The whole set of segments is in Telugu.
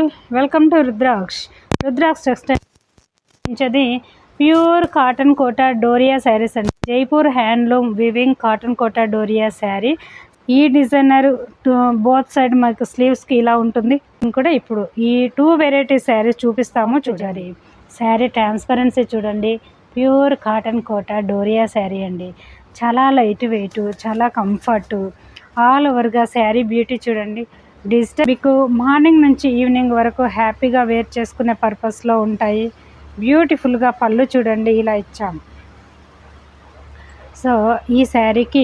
All, welcome to Rudraksha textile నుంచది ప్యూర్ కాటన్ కోటా డోరియా శారీస్ అండి. Jaipur handloom weaving cotton Kota Doria sari. ఈ డిజైనర్ బోత్ సైడ్ మనకు స్లీవ్స్కి ఇలా ఉంటుంది. కూడా ఇప్పుడు ఈ 2 వెరైటీ శారీస్ చూపిస్తాము చూడండి. శారీ ట్రాన్స్పరెన్సీ చూడండి. ప్యూర్ కాటన్ కోటా డోరియా శారీ అండి. చాలా లైట్ వెయిట్, చాలా కంఫర్ట్, ఆల్ ఓవర్గా శారీ బ్యూటీ చూడండి. డిజిటల్ మీకు మార్నింగ్ నుంచి ఈవినింగ్ వరకు హ్యాపీగా వేర్ చేసుకునే పర్పస్లో ఉంటాయి. బ్యూటిఫుల్గా పళ్ళు చూడండి ఇలా ఇచ్చాము. సో ఈ శారీకి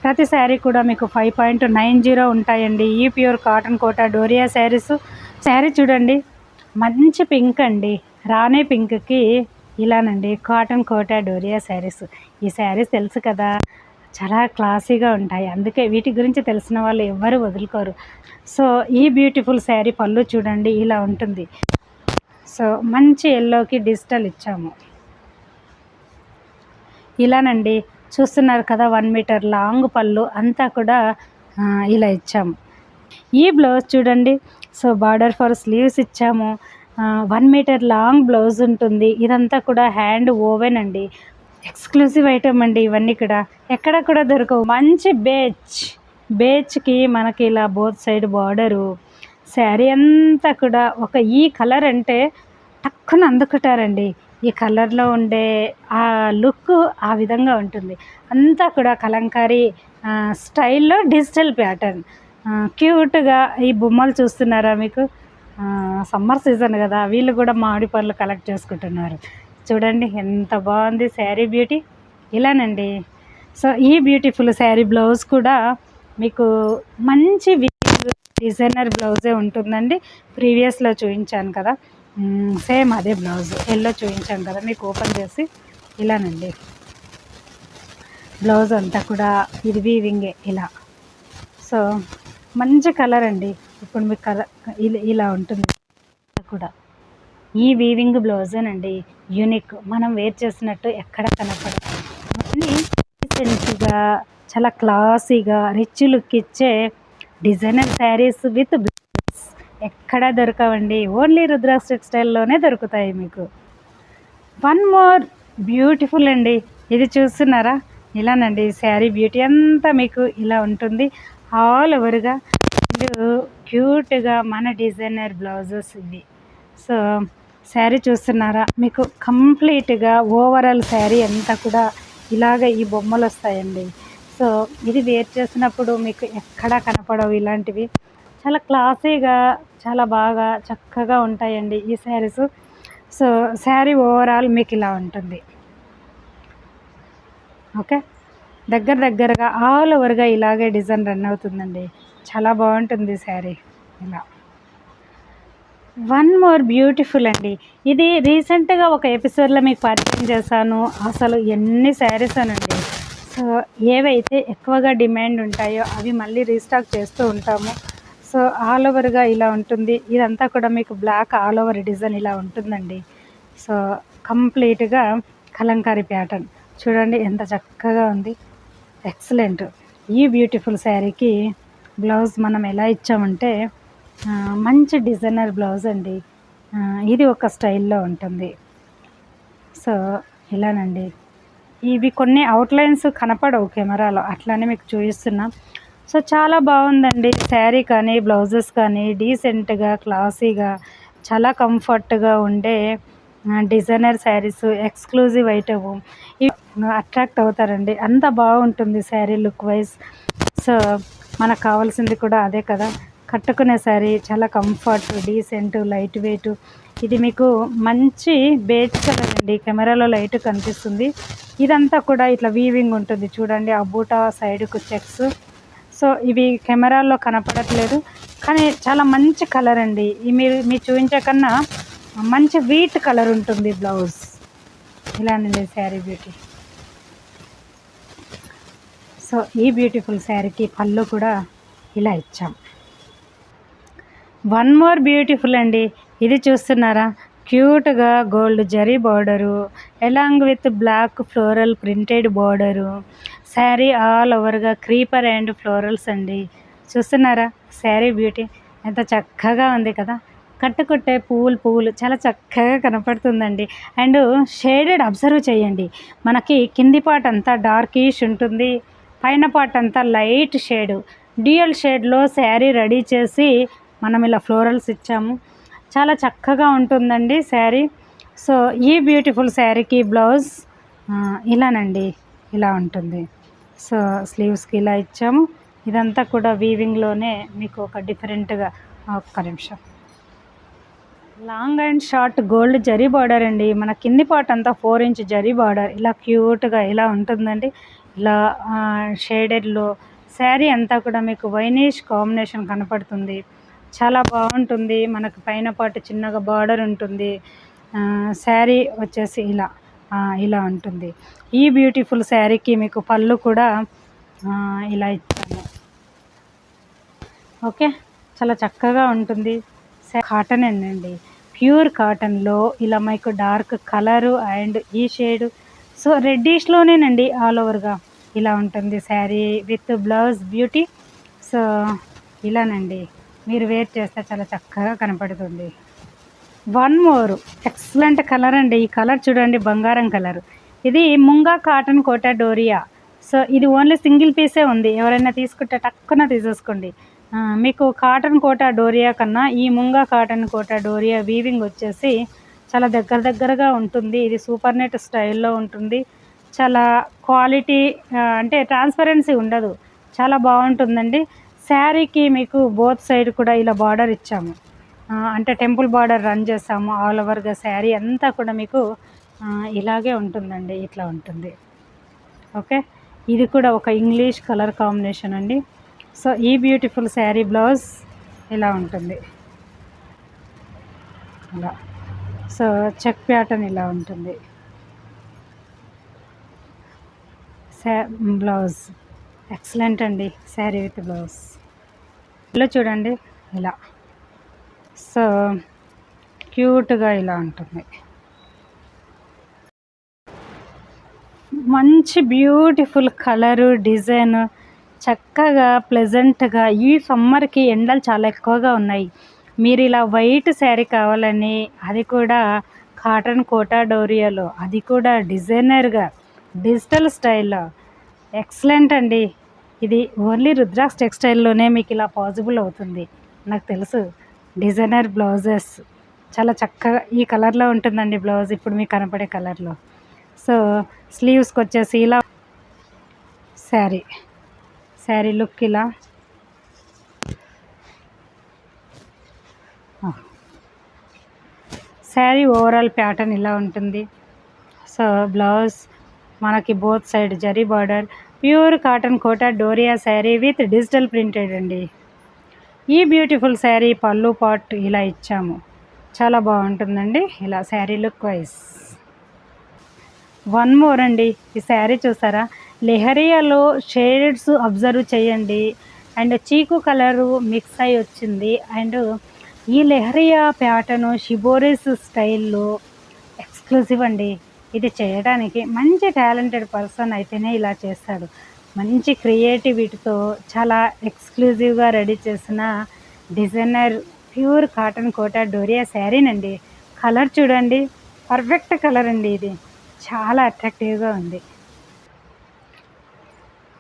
ప్రతి శారీ కూడా మీకు 5.90 ఉంటాయండి. ఈ ప్యూర్ కాటన్ కోటా డోరియా శారీస్. శారీ చూడండి మంచి పింక్ అండి. రాణి పింక్కి ఇలానండి కాటన్ కోటా డోరియా శారీస్. ఈ శారీస్ తెలుసు కదా, చాలా క్లాసీగా ఉంటాయి. అందుకే వీటి గురించి తెలిసిన వాళ్ళు ఎవ్వరు వదులుకోరు. సో ఈ బ్యూటిఫుల్ శారీ పళ్ళు చూడండి ఇలా ఉంటుంది. సో మంచి ఎల్లోకి డిజిటల్ ఇచ్చాము. ఇలానండి చూస్తున్నారు కదా, 1 మీటర్ లాంగ్ పళ్ళు అంతా కూడా ఇలా ఇచ్చాము. ఈ బ్లౌజ్ చూడండి. సో బార్డర్ ఫర్ స్లీవ్స్ ఇచ్చాము. 1 మీటర్ లాంగ్ బ్లౌజ్ ఉంటుంది. ఇదంతా కూడా హ్యాండ్ ఓవెన్ అండి. ఎక్స్క్లూజివ్ ఐటమ్ అండి. ఇవన్నీ కూడా ఎక్కడ కూడా దొరకవు. మంచి బేచ్కి మనకి ఇలా బోత్ సైడ్ బార్డరు. శారీ అంతా కూడా ఒక ఈ కలర్ అంటే టక్కున అందుకుంటారండి. ఈ కలర్లో ఉండే ఆ లుక్ ఆ విధంగా ఉంటుంది. అంతా కూడా కలంకారీ స్టైల్లో డిజిటల్ ప్యాటర్న్ క్యూట్గా. ఈ బొమ్మలు చూస్తున్నారా మీకు? సమ్మర్ సీజన్ కదా, వీళ్ళు కూడా మామిడి పళ్ళు కలెక్ట్ చేసుకుంటున్నారు. చూడండి ఎంత బాగుంది శారీ బ్యూటీ. ఇలానండి. సో ఈ బ్యూటిఫుల్ శారీ బ్లౌజ్ కూడా మీకు మంచి డిజైనర్ బ్లౌజే ఉంటుందండి. ప్రీవియస్లో చూపించాను కదా, సేమ్ అదే బ్లౌజ్ ఎల్లో చూపించాను కదా మీకు ఓపెన్ చేసి. ఇలానండి బ్లౌజ్ అంతా కూడా ఇది వీవింగే ఇలా. సో మంచి కలర్ అండి. ఇప్పుడు మీకు కలర్ ఇలా ఉంటుంది కూడా. ఈ వీవింగ్ బ్లౌజేనండి యూనిక్. మనం వేర్ చేసినట్టు ఎక్కడ కనపడదు. రీసెంట్గా చాలా క్లాసీగా రిచ్ లుక్ ఇచ్చే డిజైనర్ శారీస్ విత్ బ్లౌజ్ ఎక్కడ దొరకవండి. ఓన్లీ రుద్రాక్ష టెక్స్టైల్లోనే దొరుకుతాయి మీకు. 1 మోర్ బ్యూటిఫుల్ అండి. ఇది చూస్తున్నారా? ఇలానండి శారీ బ్యూటీ అంతా మీకు ఇలా ఉంటుంది. ఆల్ ఓవర్గా క్యూట్గా మన డిజైనర్ బ్లౌజెస్ ఇవి. సో శారీ చూస్తున్నారా? మీకు కంప్లీట్గా ఓవరాల్ శారీ అంతా కూడా ఇలాగ ఈ బొమ్మలు వస్తాయండి. సో ఇది వేర్ చేసినప్పుడు మీకు ఎక్కడా కనపడవు ఇలాంటివి. చాలా క్లాసీగా, చాలా బాగా చక్కగా ఉంటాయండి ఈ శారీస్. సో శారీ ఓవరాల్ మీకు ఇలా ఉంటుంది. ఓకే, దగ్గరగా ఆల్ ఓవర్గా ఇలాగే డిజైన్ రన్ అవుతుందండి. చాలా బాగుంటుంది శారీ ఇలా. 1 మోర్ బ్యూటిఫుల్ అండి. ఇది రీసెంట్గా ఒక ఎపిసోడ్లో మీకు పరిచయం చేశాను. అసలు ఎన్ని శారీస్ అనండి. సో ఏవైతే ఎక్కువగా డిమాండ్ ఉంటాయో అవి మళ్ళీ రీస్టాక్ చేస్తూ ఉంటాము. సో ఆల్ ఓవర్గా ఇలా ఉంటుంది. ఇదంతా కూడా మీకు బ్లాక్ ఆల్ ఓవర్ డిజైన్ ఇలా ఉంటుందండి. సో కంప్లీట్గా కలంకారీ ప్యాటర్న్ చూడండి ఎంత చక్కగా ఉంది. ఎక్సలెంట్. ఈ బ్యూటిఫుల్ శారీకి బ్లౌజ్ మనం ఎలా ఇచ్చామంటే మంచి డిజైనర్ బ్లౌజ్ అండి. ఇది ఒక స్టైల్లో ఉంటుంది. సో ఇలానండి. ఇవి కొన్ని అవుట్లైన్స్ కనపడవు కెమెరాలో, అట్లానే మీకు చూపిస్తున్నాం. సో చాలా బాగుందండి శారీ కానీ బ్లౌజెస్ కానీ. డీసెంట్గా క్లాసీగా చాలా కంఫర్ట్గా ఉండే డిజైనర్ శారీస్, ఎక్స్క్లూజివ్ ఐటమ్. ఇవి అట్రాక్ట్ అవుతారండి. అంత బాగుంటుంది శారీ లుక్ వైజ్. సో మనకు కావాల్సింది కూడా అదే కదా. కట్టుకునే శారీ చాలా కంఫర్ట్, డీసెంట్, లైట్ వెయిట్. ఇది మీకు మంచి బేజ్ కలర్ అండి. కెమెరాలో లైట్ కనిపిస్తుంది. ఇదంతా కూడా ఇట్లా వీవింగ్ ఉంటుంది చూడండి. ఆ బూటా సైడ్కు చెక్స్. సో ఇవి కెమెరాల్లో కనపడట్లేదు కానీ చాలా మంచి కలర్ అండి. మీరు చూపించే కన్నా మంచి వీట్ కలర్ ఉంటుంది బ్లౌజ్. ఇలానండి శారీ బ్యూటీ. సో ఈ బ్యూటిఫుల్ శారీకి పళ్ళు కూడా ఇలా ఇచ్చాం. 1 మోర్ బ్యూటిఫుల్ అండి. ఇది చూస్తున్నారా? క్యూట్గా gold zari border along with black floral printed border. Sari all ఓవర్గా క్రీపర్ అండ్ ఫ్లోరల్స్ అండి. చూస్తున్నారా శారీ బ్యూటీ ఎంత చక్కగా ఉంది కదా. కట్టుకుంటే పువ్వులు చాలా చక్కగా కనపడుతుందండి. అండ్ షేడెడ్ అబ్జర్వ్ చేయండి. మనకి కింది పార్ట్ అంతా డార్కిష్ ఉంటుంది, పైన పార్ట్ అంతా లైట్ షేడు. డ్యూయల్ షేడ్లో శారీ రెడీ చేసి మనం ఇలా ఫ్లోరల్స్ ఇచ్చాము. చాలా చక్కగా ఉంటుందండి శారీ. సో ఈ బ్యూటిఫుల్ శారీకి బ్లౌజ్ ఇలానండి, ఇలా ఉంటుంది. సో స్లీవ్స్కి ఇలా ఇచ్చాము. ఇదంతా కూడా వీవింగ్లోనే మీకు ఒక డిఫరెంట్గా. ఒక్క నిమిషం. Long and short gold zari border అండి. మన కింది పార్ట్ అంతా 4 ఇంచ్ జరీ బార్డర్ ఇలా క్యూట్గా ఇలా ఉంటుందండి. ఇలా షేడెడ్లో శారీ అంతా కూడా మీకు వైనిష్ కాంబినేషన్ కనపడుతుంది. చాలా బాగుంటుంది. మనకు పైన పార్ట్ చిన్నగా బార్డర్ ఉంటుంది. శారీ వచ్చేసి ఇలా ఉంటుంది. ఈ బ్యూటిఫుల్ శారీకి మీకు పళ్ళు కూడా ఇలా ఇచ్చాము. ఓకే, చాలా చక్కగా ఉంటుంది. కాటన్ అండి, ప్యూర్ కాటన్లో ఇలా మీకు డార్క్ కలరు అండ్ ఈ షేడు. సో రెడ్డిష్లోనేనండి ఆల్ ఓవర్గా ఇలా ఉంటుంది sari with blouse beauty. So ఇలానండి, మీరు వేర్ చేస్తే చాలా చక్కగా కనపడుతుంది. వన్ మోర్ ఎక్సలెంట్ కలర్ అండి. ఈ కలర్ చూడండి, బంగారం కలర్. ఇది ముంగా కాటన్ కోటా డోరియా. సో ఇది ఓన్లీ సింగిల్ పీసే ఉంది. ఎవరైనా తీసుకుంటే టక్కున తీసేసుకోండి. మీకు కాటన్ కోటా డోరియా కన్నా ఈ ముంగా కాటన్ కోటా డోరియా వీవింగ్ వచ్చేసి చాలా దగ్గరగా ఉంటుంది. ఇది సూపర్ నెట్ స్టైల్లో ఉంటుంది. చాలా క్వాలిటీ, అంటే ట్రాన్స్పరెన్సీ ఉండదు, చాలా బాగుంటుందండి. శారీకి మీకు బోత్ సైడ్ కూడా ఇలా బార్డర్ ఇచ్చాము. అంటే టెంపుల్ బార్డర్ రన్ చేసాము. ఆల్ ఓవర్గా శారీ అంతా కూడా మీకు ఇలాగే ఉంటుందండి, ఇట్లా ఉంటుంది. ఓకే, ఇది కూడా ఒక ఇంగ్లీష్ కలర్ కాంబినేషన్ అండి. సో ఈ బ్యూటిఫుల్ శారీ బ్లౌజ్ ఇలా ఉంటుంది, ఇలా. సో చెక్ ప్యాటర్న్ ఇలా ఉంటుంది. బ్లౌజ్ ఎక్సలెంట్ అండి, శారీ విత్ బ్లౌజ్. ఇలా చూడండి, ఇలా. సో క్యూట్గా ఇలా ఉంటుంది. మంచి బ్యూటిఫుల్ కలరు, డిజైన్, చక్కగా ప్లెజెంట్గా. ఈ సమ్మర్కి ఎండలు చాలా ఎక్కువగా ఉన్నాయి. మీరు ఇలా వైట్ శారీ కావాలని, అది కూడా కాటన్ కోటా డోరియాలో, అది కూడా డిజైనర్గా డిజిటల్ స్టైల్లో, ఎక్సలెంట్ అండి. ఇది ఓన్లీ రుద్రాక్స్ టెక్స్టైల్లోనే మీకు ఇలా పాసిబుల్ అవుతుంది. నాకు తెలుసు. డిజైనర్ బ్లౌజెస్ చాలా చక్కగా ఈ కలర్లో ఉంటుందండి బ్లౌజ్, ఇప్పుడు మీకు కనపడే కలర్లో. సో స్లీవ్స్కి వచ్చేసి ఇలా శారీ లుక్ ఇలా. శారీ ఓవరాల్ ప్యాటర్న్ ఇలా ఉంటుంది. సో బ్లౌజ్ మనకి both side zari border, pure cotton Kota Doria sari with digital printed అండి. ఈ బ్యూటిఫుల్ శారీ పళ్ళు పార్ట్ ఇలా ఇచ్చాము. చాలా బాగుంటుందండి ఇలా sari look wise. One more అండి, ఈ శారీ చూసారా, లెహరియాలో షేడ్స్ అబ్జర్వ్ చేయండి. అండ్ చీకు కలరు మిక్స్ అయి వచ్చింది. అండ్ ఈ లెహరియా ప్యాటర్ను షిబోరిస్ స్టైల్లో ఎక్స్క్లూజివ్ అండి. ఇది చేయడానికి మంచి టాలెంటెడ్ పర్సన్ అయితేనే ఇలా చేస్తాడు. మంచి క్రియేటివిటీతో చాలా ఎక్స్క్లూజివ్గా రెడీ చేసిన designer pure cotton Kota Doria శారీనండి. కలర్ చూడండి, పర్ఫెక్ట్ కలర్ అండి. ఇది చాలా అట్రాక్టివ్గా ఉంది.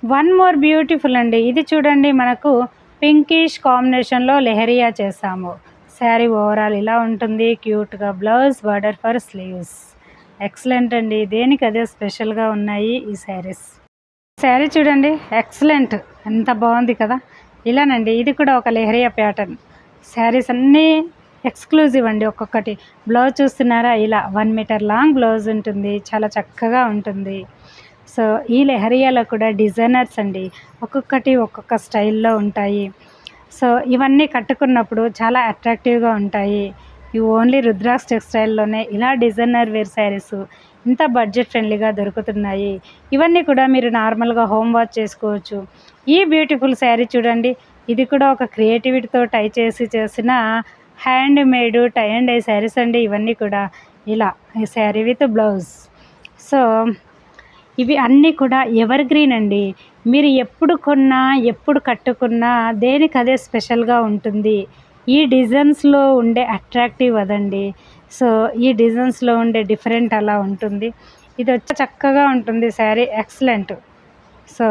వన్ మోర్ బ్యూటిఫుల్ అండి. ఇది చూడండి, మనకు పింకిష్ కాంబినేషన్లో లెహరియా చేసాము. శారీ ఓవరాల్ ఇలా ఉంటుంది, క్యూట్గా. Blouse border for sleeves. Excellent అండి, దేనికి అదే స్పెషల్గా ఉన్నాయి ఈ శారీస్. శారీ చూడండి, ఎక్సలెంట్, ఎంత బాగుంది కదా. ఇలానండి, ఇది కూడా ఒక లెహరియా ప్యాటర్న్. శారీస్ అన్నీ ఎక్స్క్లూజివ్ అండి. ఒక్కొక్కటి బ్లౌజ్ చూస్తున్నారా, ఇలా 1 మీటర్ లాంగ్ బ్లౌజ్ ఉంటుంది, చాలా చక్కగా ఉంటుంది. సో ఈ లెహరియాలో కూడా డిజైనర్స్ అండి, ఒక్కొక్కటి ఒక్కొక్క స్టైల్లో ఉంటాయి. సో ఇవన్నీ కట్టుకున్నప్పుడు చాలా అట్రాక్టివ్గా ఉంటాయి. ఇవి ఓన్లీ రుద్రాక్స్ టెక్స్టైల్లోనే ఇలా డిజైనర్ వేర్ శారీస్ ఇంత బడ్జెట్ ఫ్రెండ్లీగా దొరుకుతున్నాయి. ఇవన్నీ కూడా మీరు నార్మల్గా హోమ్ వాష్ చేసుకోవచ్చు. ఈ బ్యూటిఫుల్ శారీ చూడండి, ఇది కూడా ఒక క్రియేటివిటీతో టై చేసిన hand made tie and dye saris అండి. ఇవన్నీ కూడా ఇలా ఈ శారీ విత్ బ్లౌజ్. సో ఇవి అన్నీ కూడా ఎవర్ గ్రీన్ అండి. మీరు ఎప్పుడు కొన్నా ఎప్పుడు కట్టుకున్నా దేనికి అదే స్పెషల్గా ఉంటుంది. ఈ డిజైన్స్లో ఉండే అట్రాక్టివ్ అదండి. సో ఈ డిజైన్స్లో ఉండే డిఫరెంట్ అలా ఉంటుంది. ఇది వచ్చి చక్కగా ఉంటుంది శారీ, ఎక్సలెంట్. సో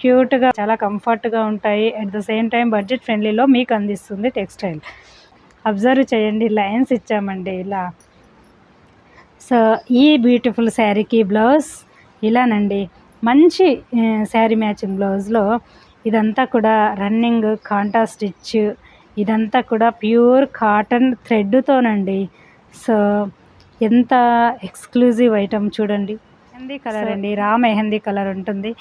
క్యూట్గా చాలా కంఫర్ట్గా ఉంటాయి. At the same time budget ఫ్రెండ్లీలో మీకు అందిస్తుంది టెక్స్టైల్. అబ్జర్వ్ చేయండి, లైన్స్ ఇచ్చామండి ఇలా. సో ఈ బ్యూటిఫుల్ శారీకి బ్లౌజ్ ఇలానండి, మంచి శారీ మ్యాచింగ్ బ్లౌజ్లో ఇదంతా కూడా రన్నింగ్ కాంటా స్టిచ్, ఇదంతా కూడా ప్యూర్ కాటన్ థ్రెడ్తోనండి. సో ఎంత ఎక్స్క్లూజివ్ ఐటమ్ చూడండి. మెహందీ కలర్ అండి, రా మెహందీ కలర్ ఉంటుంది.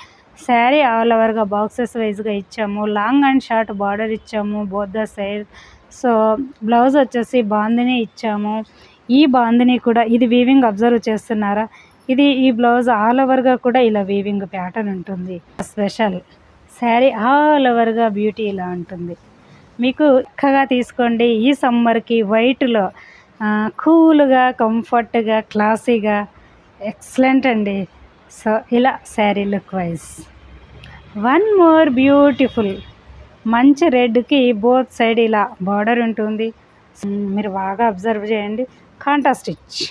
శారీ ఆల్ ఓవర్గా బాక్సెస్ వైజ్గా ఇచ్చాము. లాంగ్ అండ్ షార్ట్ బార్డర్ ఇచ్చాము both the side. So blouse వచ్చేసి బాందిని ఇచ్చాము. ఈ బాందిని కూడా ఇది వీవింగ్ అబ్జర్వ్ చేస్తున్నారా, ఇది ఈ బ్లౌజ్ ఆల్ ఓవర్గా కూడా ఇలా వీవింగ్ ప్యాటర్న్ ఉంటుంది. స్పెషల్ శారీ ఆల్ ఓవర్గా బ్యూటీ ఇలా ఉంటుంది. మీకు చక్కగా తీసుకోండి ఈ సమ్మర్కి వైట్లో, కూల్గా కంఫర్ట్గా క్లాసీగా ఎక్సలెంట్ అండి. సో ఇలా sari look wise one more beautiful మంచి రెడ్కి బోత్ సైడ్ ఇలా బార్డర్ ఉంటుంది. మీరు బాగా అబ్జర్వ్ చేయండి, కాంటా స్టిచ్.